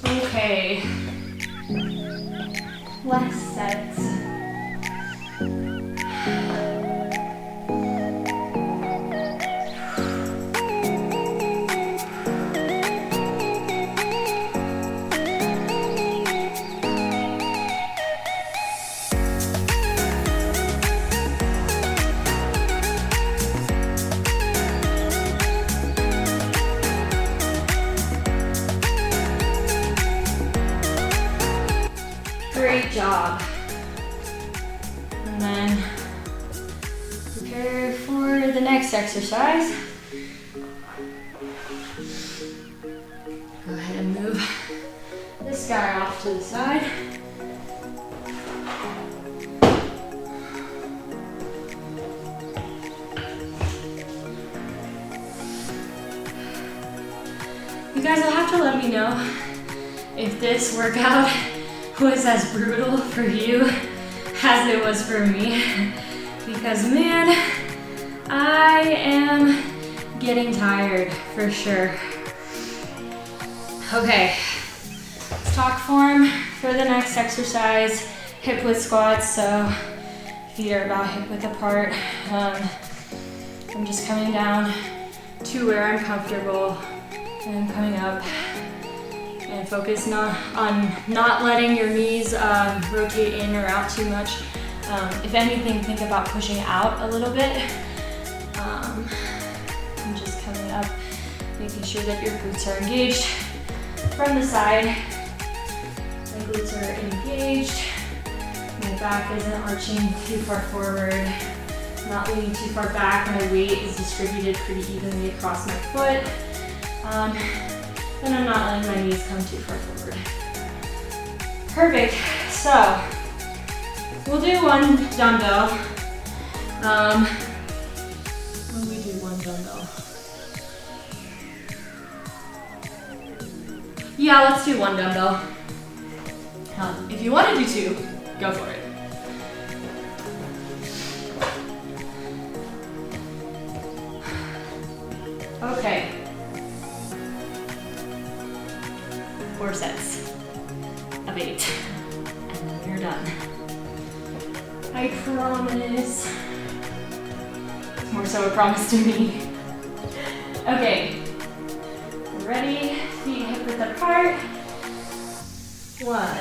A: Okay, last set. Great job. And then prepare for the next exercise. Go ahead and move this guy off to the side. You guys will have to let me know if this workout was as brutal for you as it was for me, because man, I am getting tired for sure. Okay, let's talk form for the next exercise. Hip width squats, so feet are about hip width apart. I'm just coming down to where I'm comfortable and coming up. And focus on not letting your knees rotate in or out too much. If anything, think about pushing out a little bit. And just coming up, making sure that your glutes are engaged from the side. My glutes are engaged. My back isn't arching too far forward. Not leaning too far back. My weight is distributed pretty evenly across my foot. And I'm not letting my knees come too far forward. Perfect. So we'll do one dumbbell. when we do one dumbbell. Yeah, let's do one dumbbell. If you want to do two, go for it. Okay. 4 sets of 8. And then we're done. I promise. It's more so a promise to me. Okay. Ready? Feet hip width apart. 1.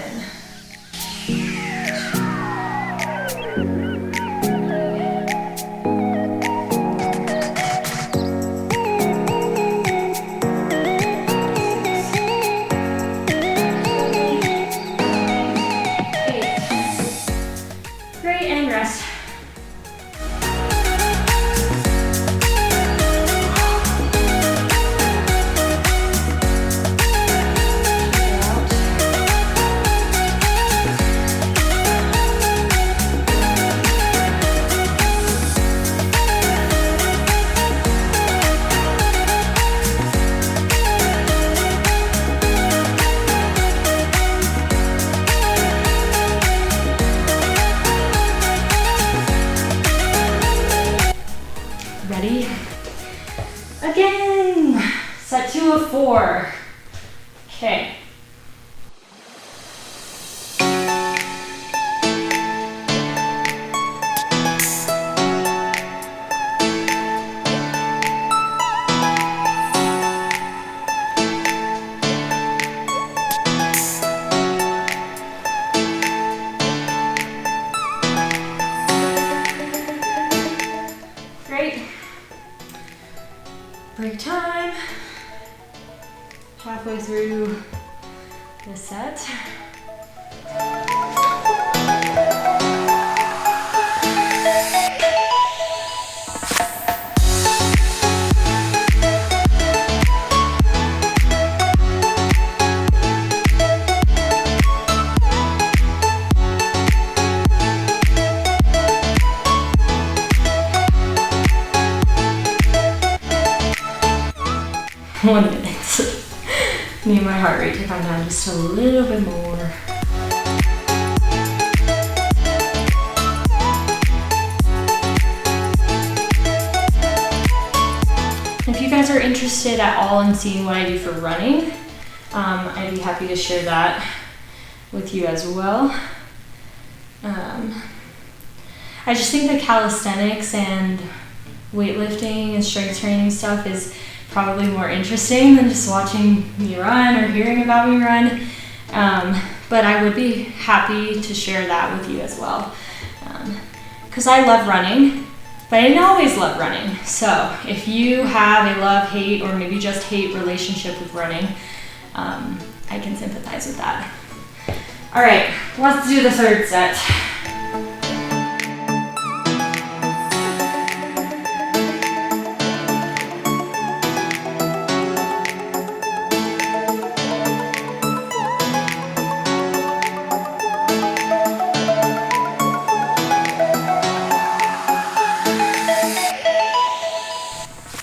A: Ready? Again! Set 2 of 4. Okay. Great. Break time. Halfway through the set. One minute. Need my heart rate to come down just a little bit more. If you guys are interested at all in seeing what I do for running, I'd be happy to share that with you as well. I just think that calisthenics and weightlifting and strength training stuff is probably more interesting than just watching me run or hearing about me run. But I would be happy to share that with you as well. Because I love running, but I didn't always love running. So if you have a love-hate or maybe just hate relationship with running, I can sympathize with that. All right, let's do the 3rd set.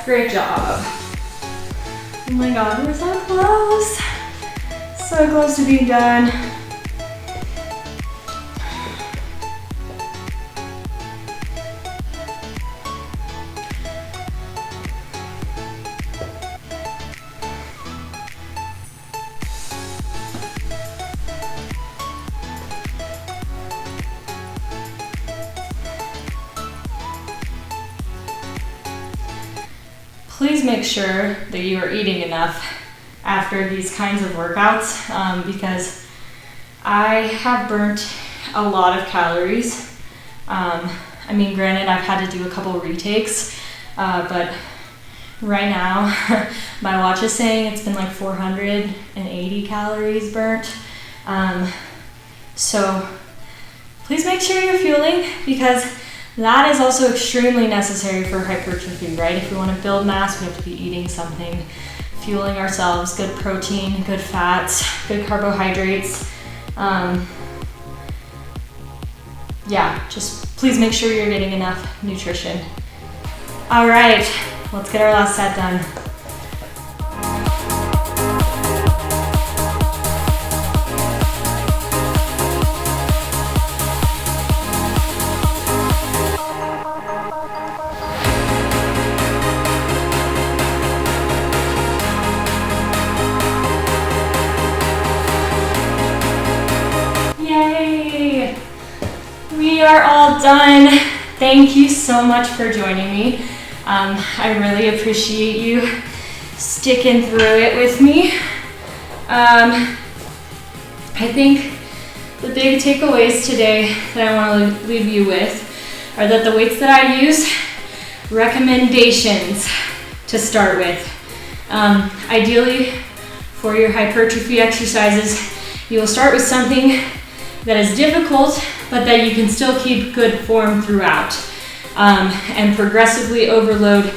A: Great job. Oh my God, we're so close. So close to being done. Please make sure that you are eating enough after these kinds of workouts because I have burnt a lot of calories. I mean, granted, I've had to do a couple retakes, but right now my watch is saying it's been like 480 calories burnt. So please make sure you're fueling because that is also extremely necessary for hypertrophy, right? If we want to build mass, we have to be eating something, fueling ourselves, good protein, good fats, good carbohydrates. Yeah, just please make sure you're getting enough nutrition. All right, let's get our last set done. Yay! We are all done. Thank you so much for joining me. I really appreciate you sticking through it with me. I think the big takeaways today that I want to leave you with are that the weights that I use, recommendations to start with. Ideally, for your hypertrophy exercises, you will start with something that is difficult, but that you can still keep good form throughout. And progressively overload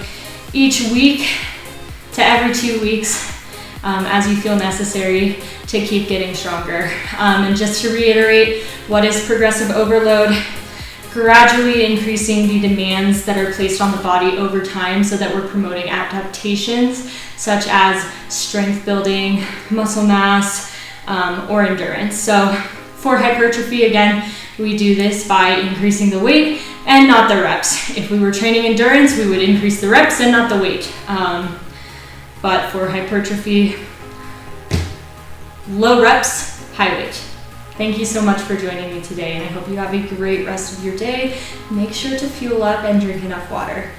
A: each week to every 2 weeks as you feel necessary to keep getting stronger. And just to reiterate, what is progressive overload? Gradually increasing the demands that are placed on the body over time so that we're promoting adaptations such as strength building, muscle mass, or endurance. So for hypertrophy, again, we do this by increasing the weight and not the reps. If we were training endurance, we would increase the reps and not the weight. But for hypertrophy, low reps, high weight. Thank you so much for joining me today, and I hope you have a great rest of your day. Make sure to fuel up and drink enough water.